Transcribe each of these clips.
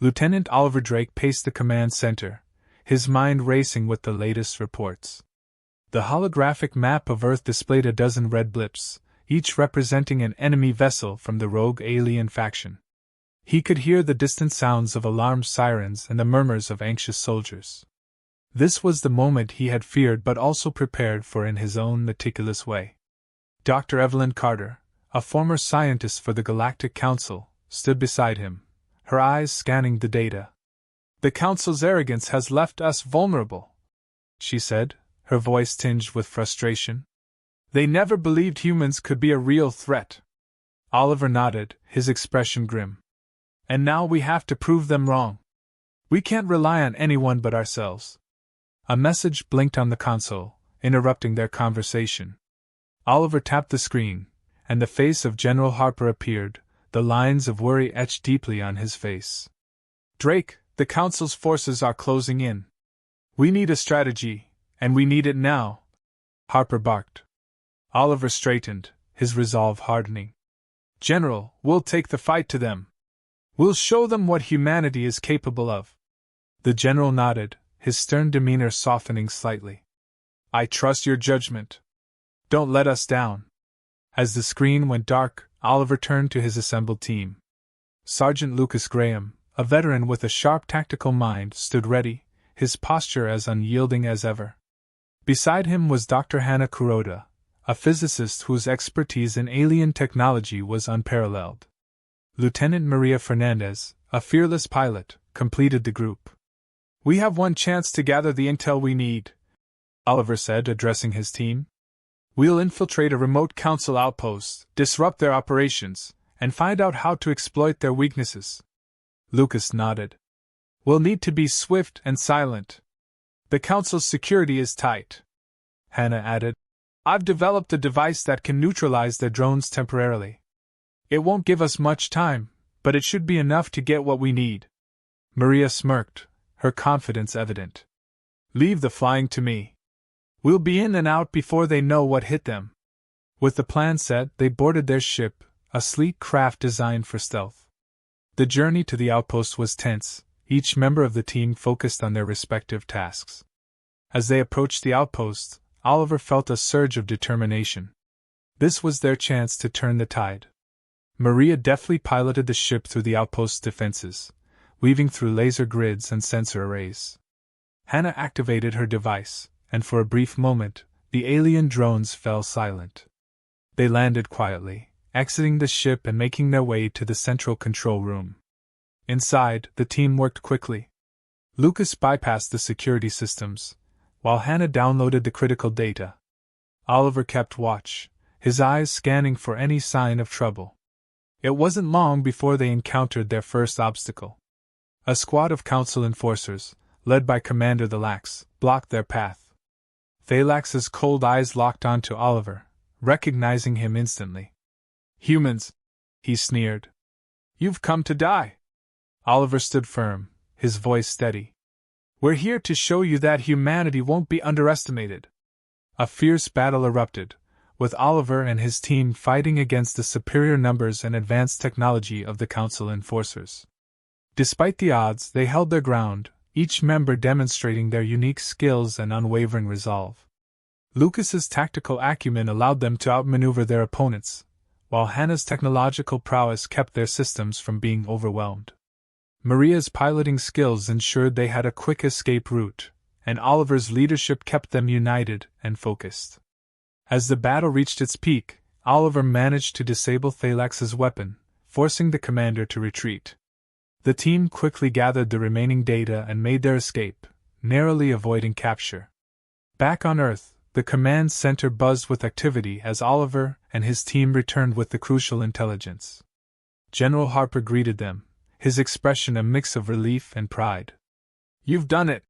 Lieutenant Oliver Drake paced the command center, his mind racing with the latest reports. The holographic map of Earth displayed a dozen red blips, each representing an enemy vessel from the rogue alien faction. He could hear the distant sounds of alarm sirens and the murmurs of anxious soldiers. This was the moment he had feared but also prepared for in his own meticulous way. Dr. Evelyn Carter, a former scientist for the Galactic Council, stood beside him, her eyes scanning the data. "The Council's arrogance has left us vulnerable," she said, her voice tinged with frustration. "They never believed humans could be a real threat." Oliver nodded, his expression grim. "And now we have to prove them wrong. We can't rely on anyone but ourselves." A message blinked on the console, interrupting their conversation. Oliver tapped the screen, and the face of General Harper appeared, the lines of worry etched deeply on his face. "Drake, the Council's forces are closing in. We need a strategy, and we need it now," Harper barked. Oliver straightened, his resolve hardening. "General, we'll take the fight to them. We'll show them what humanity is capable of." The general nodded, his stern demeanor softening slightly. "I trust your judgment. Don't let us down." As the screen went dark, Oliver turned to his assembled team. Sergeant Lucas Graham, a veteran with a sharp tactical mind, stood ready, his posture as unyielding as ever. Beside him was Dr. Hannah Kuroda, a physicist whose expertise in alien technology was unparalleled. Lieutenant Maria Fernandez, a fearless pilot, completed the group. "We have one chance to gather the intel we need," Oliver said, addressing his team. "We'll infiltrate a remote council outpost, disrupt their operations, and find out how to exploit their weaknesses." Lucas nodded. "We'll need to be swift and silent. The council's security is tight." Hannah added, "I've developed a device that can neutralize their drones temporarily. It won't give us much time, but it should be enough to get what we need." Maria smirked, her confidence evident. "Leave the flying to me. We'll be in and out before they know what hit them." With the plan set, they boarded their ship, a sleek craft designed for stealth. The journey to the outpost was tense, each member of the team focused on their respective tasks. As they approached the outpost, Oliver felt a surge of determination. This was their chance to turn the tide. Maria deftly piloted the ship through the outpost's defenses, weaving through laser grids and sensor arrays. Hannah activated her device, and for a brief moment, the alien drones fell silent. They landed quietly, exiting the ship and making their way to the central control room. Inside, the team worked quickly. Lucas bypassed the security systems, while Hannah downloaded the critical data. Oliver kept watch, his eyes scanning for any sign of trouble. It wasn't long before they encountered their first obstacle. A squad of council enforcers, led by Commander Thalax, blocked their path. Thalax's cold eyes locked onto Oliver, recognizing him instantly. "Humans," he sneered. "You've come to die." Oliver stood firm, his voice steady. "We're here to show you that humanity won't be underestimated." A fierce battle erupted, with Oliver and his team fighting against the superior numbers and advanced technology of the Council enforcers. Despite the odds, they held their ground, each member demonstrating their unique skills and unwavering resolve. Lucas's tactical acumen allowed them to outmaneuver their opponents, while Hannah's technological prowess kept their systems from being overwhelmed. Maria's piloting skills ensured they had a quick escape route, and Oliver's leadership kept them united and focused. As the battle reached its peak, Oliver managed to disable Thalax's weapon, forcing the commander to retreat. The team quickly gathered the remaining data and made their escape, narrowly avoiding capture. Back on Earth, the command center buzzed with activity as Oliver and his team returned with the crucial intelligence. General Harper greeted them, his expression a mix of relief and pride. "You've done it,"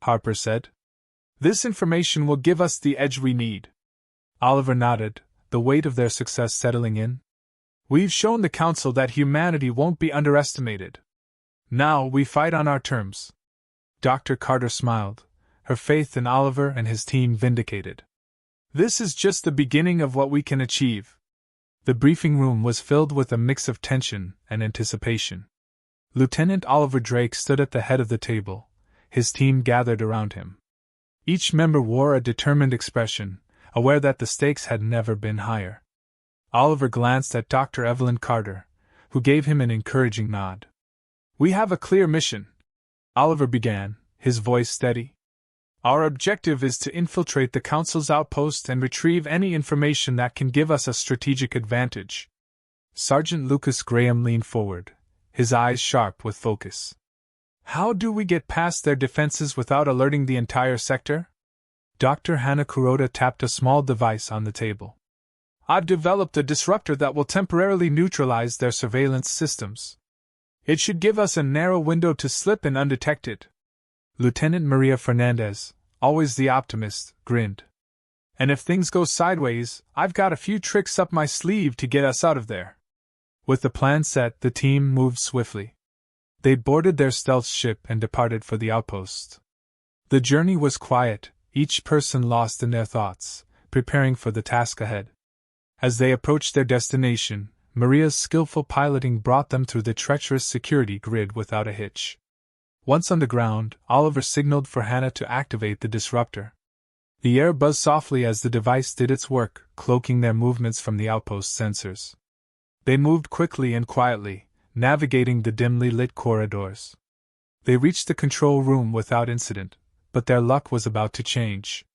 Harper said. "This information will give us the edge we need." Oliver nodded, the weight of their success settling in. "We've shown the Council that humanity won't be underestimated. Now we fight on our terms." Dr. Carter smiled, her faith in Oliver and his team vindicated. "This is just the beginning of what we can achieve." The briefing room was filled with a mix of tension and anticipation. Lieutenant Oliver Drake stood at the head of the table, his team gathered around him. Each member wore a determined expression, aware that the stakes had never been higher. Oliver glanced at Dr. Evelyn Carter, who gave him an encouraging nod. "We have a clear mission," Oliver began, his voice steady. "Our objective is to infiltrate the Council's outpost and retrieve any information that can give us a strategic advantage." Sergeant Lucas Graham leaned forward, his eyes sharp with focus. "How do we get past their defenses without alerting the entire sector?" Dr. Hana Kuroda tapped a small device on the table. "I've developed a disruptor that will temporarily neutralize their surveillance systems. It should give us a narrow window to slip in undetected." Lieutenant Maria Fernandez, always the optimist, grinned. "And if things go sideways, I've got a few tricks up my sleeve to get us out of there." With the plan set, the team moved swiftly. They boarded their stealth ship and departed for the outpost. The journey was quiet, each person lost in their thoughts, preparing for the task ahead. As they approached their destination, Maria's skillful piloting brought them through the treacherous security grid without a hitch. Once on the ground, Oliver signaled for Hannah to activate the disruptor. The air buzzed softly as the device did its work, cloaking their movements from the outpost sensors. They moved quickly and quietly, navigating the dimly lit corridors. They reached the control room without incident, but their luck was about to change.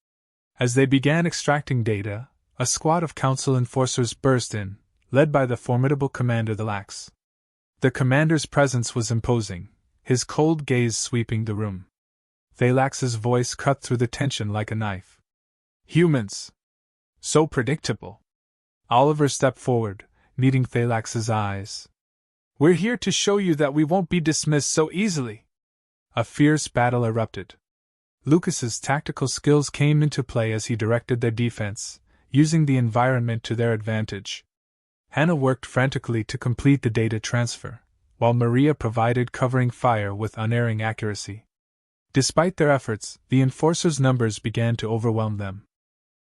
As they began extracting data, a squad of Council enforcers burst in, led by the formidable Commander Thalax. The commander's presence was imposing, his cold gaze sweeping the room. Thalax's voice cut through the tension like a knife. "Humans! So predictable!" Oliver stepped forward, meeting Thalax's eyes. "We're here to show you that we won't be dismissed so easily." A fierce battle erupted. Lucas's tactical skills came into play as he directed their defense, using the environment to their advantage. Hannah worked frantically to complete the data transfer, while Maria provided covering fire with unerring accuracy. Despite their efforts, the enforcers' numbers began to overwhelm them.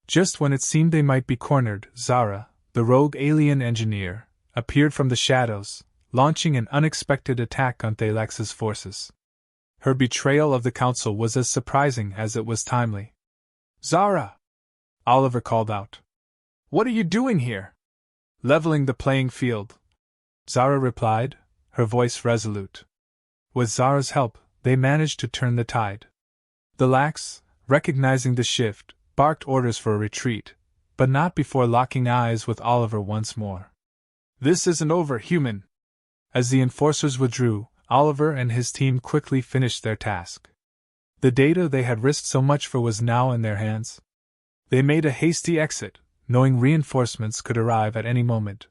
Just when it seemed they might be cornered, Zara, the rogue alien engineer, appeared from the shadows, launching an unexpected attack on Thalax's forces. Her betrayal of the Council was as surprising as it was timely. "Zara!" Oliver called out. "What are you doing here?" "Leveling the playing field," Zara replied, her voice resolute. With Zara's help, they managed to turn the tide. Thalax, recognizing the shift, barked orders for a retreat, but not before locking eyes with Oliver once more. "This isn't over, human!" As the enforcers withdrew, Oliver and his team quickly finished their task. The data they had risked so much for was now in their hands. They made a hasty exit, knowing reinforcements could arrive at any moment.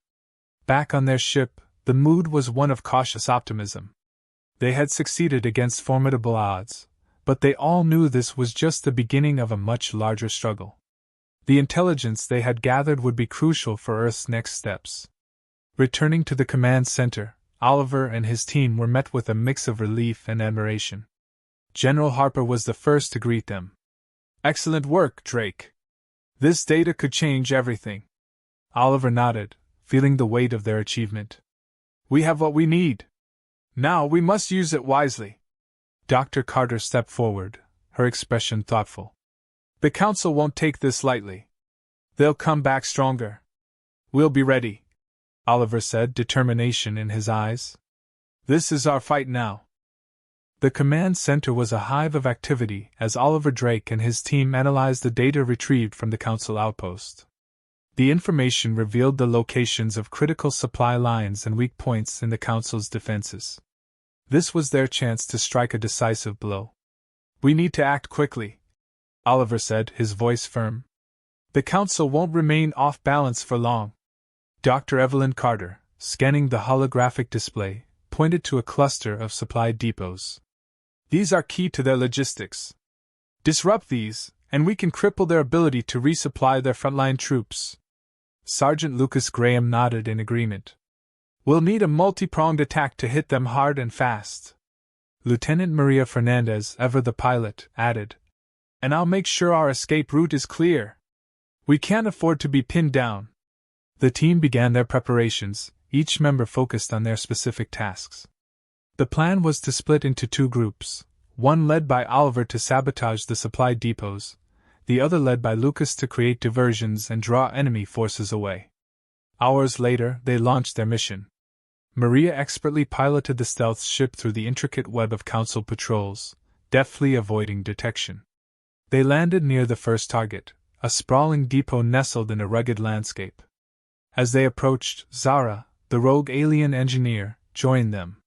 Back on their ship, the mood was one of cautious optimism. They had succeeded against formidable odds, but they all knew this was just the beginning of a much larger struggle. The intelligence they had gathered would be crucial for Earth's next steps. Returning to the command center, Oliver and his team were met with a mix of relief and admiration. General Harper was the first to greet them. "Excellent work, Drake. This data could change everything." Oliver nodded, feeling the weight of their achievement. "We have what we need. Now we must use it wisely." Dr. Carter stepped forward, her expression thoughtful. "The Council won't take this lightly. They'll come back stronger. We'll be ready," Oliver said, determination in his eyes. "This is our fight now." The command center was a hive of activity as Oliver Drake and his team analyzed the data retrieved from the Council outpost. The information revealed the locations of critical supply lines and weak points in the Council's defenses. This was their chance to strike a decisive blow. "We need to act quickly," Oliver said, his voice firm. "The Council won't remain off balance for long." Dr. Evelyn Carter, scanning the holographic display, pointed to a cluster of supply depots. "These are key to their logistics. Disrupt these, and we can cripple their ability to resupply their frontline troops." Sergeant Lucas Graham nodded in agreement. "We'll need a multi-pronged attack to hit them hard and fast." Lieutenant Maria Fernandez, ever the pilot, added, "And I'll make sure our escape route is clear. We can't afford to be pinned down." The team began their preparations, each member focused on their specific tasks. The plan was to split into two groups, one led by Oliver to sabotage the supply depots, the other led by Lucas to create diversions and draw enemy forces away. Hours later, they launched their mission. Maria expertly piloted the stealth ship through the intricate web of Council patrols, deftly avoiding detection. They landed near the first target, a sprawling depot nestled in a rugged landscape. As they approached, Zara, the rogue alien engineer, joined them.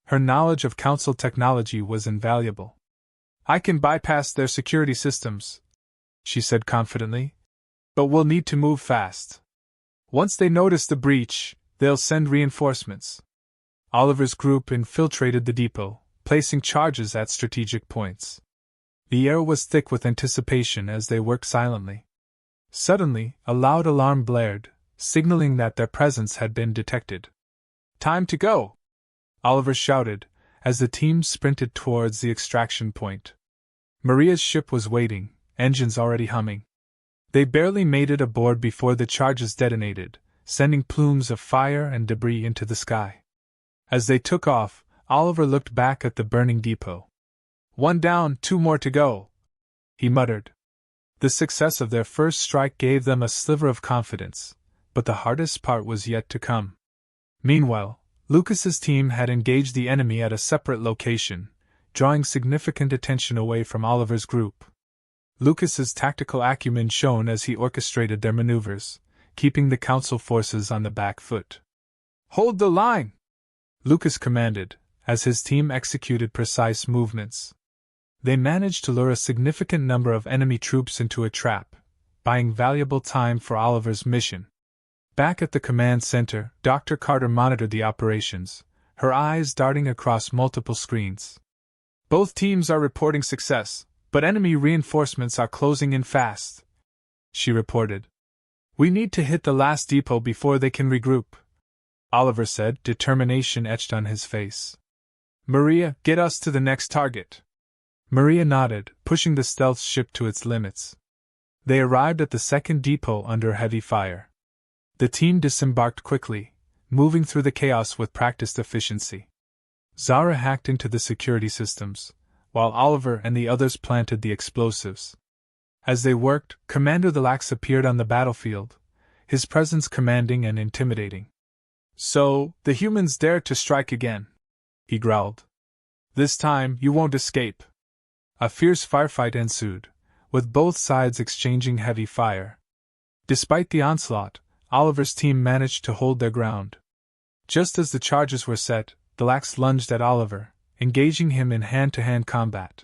Her knowledge of Council technology was invaluable. "I can bypass their security systems," she said confidently, "but we'll need to move fast. Once they notice the breach, they'll send reinforcements." Oliver's group infiltrated the depot, placing charges at strategic points. The air was thick with anticipation as they worked silently. Suddenly, a loud alarm blared, signaling that their presence had been detected. "Time to go!" Oliver shouted, as the team sprinted towards the extraction point. Maria's ship was waiting, engines already humming. They barely made it aboard before the charges detonated, sending plumes of fire and debris into the sky. As they took off, Oliver looked back at the burning depot. "One down, 2 more to go," he muttered. The success of their first strike gave them a sliver of confidence, but the hardest part was yet to come. Meanwhile, Lucas's team had engaged the enemy at a separate location, drawing significant attention away from Oliver's group. Lucas's tactical acumen shone as he orchestrated their maneuvers, keeping the Council forces on the back foot. "Hold the line!" Lucas commanded, as his team executed precise movements. They managed to lure a significant number of enemy troops into a trap, buying valuable time for Oliver's mission. Back at the command center, Dr. Carter monitored the operations, her eyes darting across multiple screens. "Both teams are reporting success, but enemy reinforcements are closing in fast," she reported. "We need to hit the last depot before they can regroup," Oliver said, determination etched on his face. "Maria, get us to the next target." Maria nodded, pushing the stealth ship to its limits. They arrived at the second depot under heavy fire. The team disembarked quickly, moving through the chaos with practiced efficiency. Zara hacked into the security systems, while Oliver and the others planted the explosives. As they worked, Commander Thalax appeared on the battlefield, his presence commanding and intimidating. "So, the humans dare to strike again," he growled. "This time, you won't escape." A fierce firefight ensued, with both sides exchanging heavy fire. Despite the onslaught, Oliver's team managed to hold their ground. Just as the charges were set, Thalax lunged at Oliver, engaging him in hand-to-hand combat.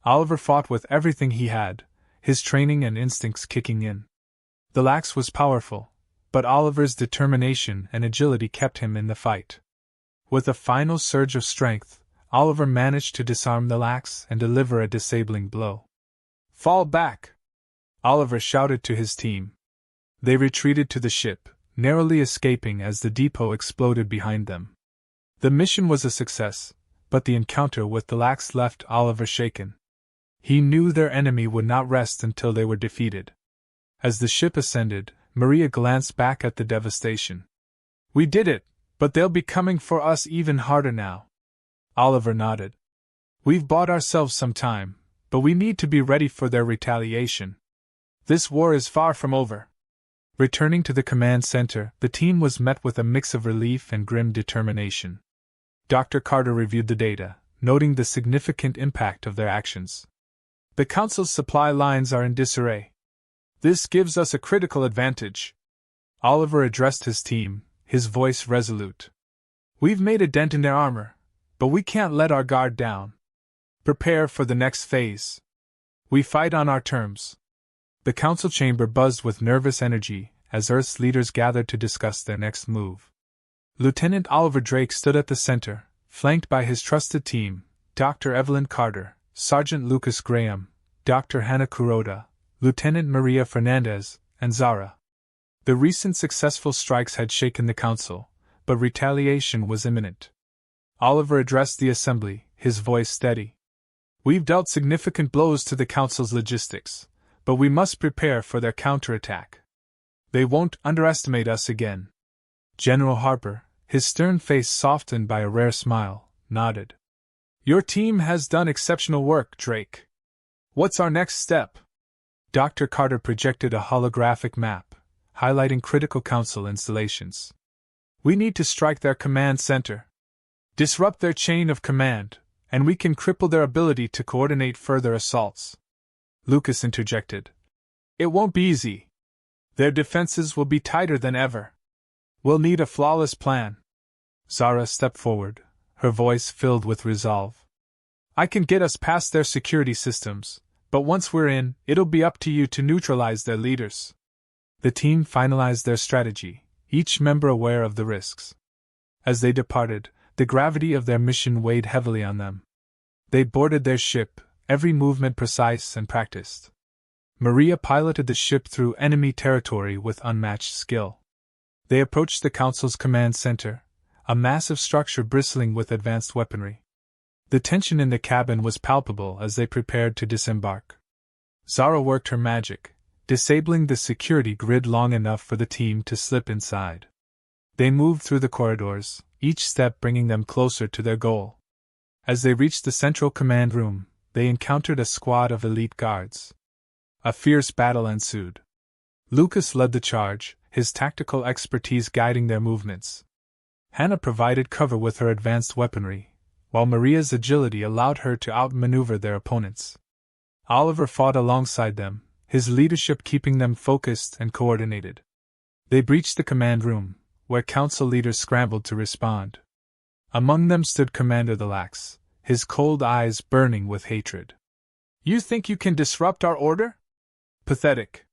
Oliver fought with everything he had, his training and instincts kicking in. Thalax was powerful, but Oliver's determination and agility kept him in the fight. With a final surge of strength, Oliver managed to disarm Thalax and deliver a disabling blow. "Fall back!" Oliver shouted to his team. They retreated to the ship, narrowly escaping as the depot exploded behind them. The mission was a success, but the encounter with Thalax left Oliver shaken. He knew their enemy would not rest until they were defeated. As the ship ascended, Maria glanced back at the devastation. "We did it, but they'll be coming for us even harder now." Oliver nodded. "We've bought ourselves some time, but we need to be ready for their retaliation. This war is far from over." Returning to the command center, the team was met with a mix of relief and grim determination. Dr. Carter reviewed the data, noting the significant impact of their actions. "The Council's supply lines are in disarray. This gives us a critical advantage." Oliver addressed his team, his voice resolute. "We've made a dent in their armor, but we can't let our guard down. Prepare for the next phase. We fight on our terms." The council chamber buzzed with nervous energy as Earth's leaders gathered to discuss their next move. Lieutenant Oliver Drake stood at the center, flanked by his trusted team, Dr. Evelyn Carter, Sergeant Lucas Graham, Dr. Hannah Kuroda, Lieutenant Maria Fernandez, and Zara. The recent successful strikes had shaken the council, but retaliation was imminent. Oliver addressed the assembly, his voice steady. "We've dealt significant blows to the council's logistics, but we must prepare for their counterattack. They won't underestimate us again." General Harper, his stern face softened by a rare smile, nodded. Your team has done exceptional work, Drake. What's our next step? Dr. Carter projected a holographic map, highlighting critical council installations. We need to strike their command center, disrupt their chain of command, and we can cripple their ability to coordinate further assaults. Lucas interjected. It won't be easy. Their defenses will be tighter than ever. We'll need a flawless plan. Zara stepped forward, her voice filled with resolve. I can get us past their security systems, but once we're in, it'll be up to you to neutralize their leaders. The team finalized their strategy, each member aware of the risks. As they departed, the gravity of their mission weighed heavily on them. They boarded their ship, every movement precise and practiced. Maria piloted the ship through enemy territory with unmatched skill. They approached the Council's command center, a massive structure bristling with advanced weaponry. The tension in the cabin was palpable as they prepared to disembark. Zara worked her magic, disabling the security grid long enough for the team to slip inside. They moved through the corridors, each step bringing them closer to their goal. As they reached the central command room, they encountered a squad of elite guards. A fierce battle ensued. Lucas led the charge, his tactical expertise guiding their movements. Hannah provided cover with her advanced weaponry, while Maria's agility allowed her to outmaneuver their opponents. Oliver fought alongside them, his leadership keeping them focused and coordinated. They breached the command room, where council leaders scrambled to respond. Among them stood Commander the Lax, his cold eyes burning with hatred. You think you can disrupt our order? Pathetic.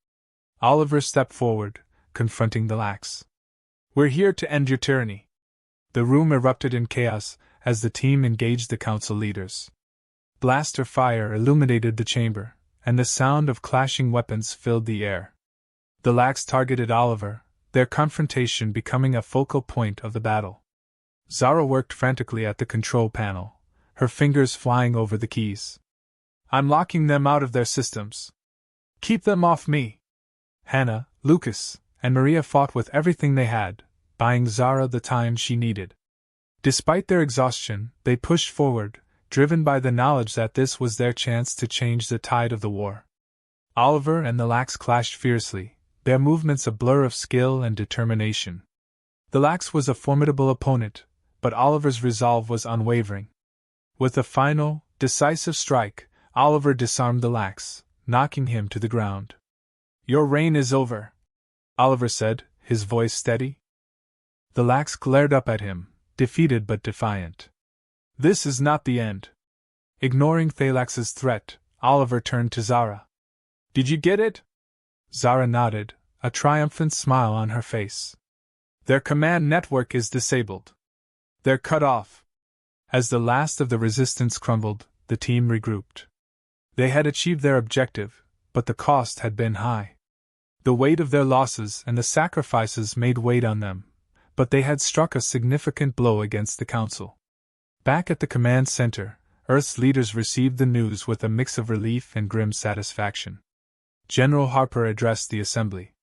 Oliver stepped forward, confronting the Lax. We're here to end your tyranny. The room erupted in chaos as the team engaged the council leaders. Blaster fire illuminated the chamber, and the sound of clashing weapons filled the air. The Lax targeted Oliver, their confrontation becoming a focal point of the battle. Zara worked frantically at the control panel, her fingers flying over the keys. I'm locking them out of their systems. Keep them off me. Hannah, Lucas, and Maria fought with everything they had, buying Zara the time she needed. Despite their exhaustion, they pushed forward, driven by the knowledge that this was their chance to change the tide of the war. Oliver and the Lax clashed fiercely, their movements a blur of skill and determination. The Lax was a formidable opponent, but Oliver's resolve was unwavering. With a final, decisive strike, Oliver disarmed the Lax, knocking him to the ground. Your reign is over, Oliver said, his voice steady. The Lax glared up at him, defeated but defiant. This is not the end. Ignoring Thalax's threat, Oliver turned to Zara. Did you get it? Zara nodded, a triumphant smile on her face. Their command network is disabled. They're cut off. As the last of the resistance crumbled, the team regrouped. They had achieved their objective, but the cost had been high. The weight of their losses and the sacrifices made weight on them, but they had struck a significant blow against the Council. Back at the command center, Earth's leaders received the news with a mix of relief and grim satisfaction. General Harper addressed the assembly.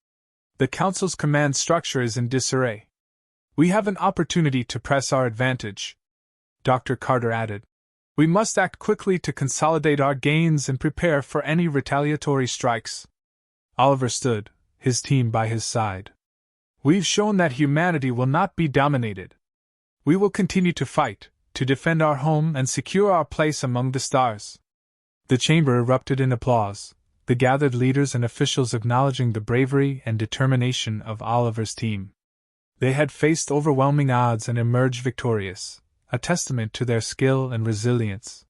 The Council's command structure is in disarray. We have an opportunity to press our advantage. Dr. Carter added. We must act quickly to consolidate our gains and prepare for any retaliatory strikes. Oliver stood, his team by his side. We've shown that humanity will not be dominated. We will continue to fight, to defend our home and secure our place among the stars. The chamber erupted in applause, the gathered leaders and officials acknowledging the bravery and determination of Oliver's team. They had faced overwhelming odds and emerged victorious, a testament to their skill and resilience.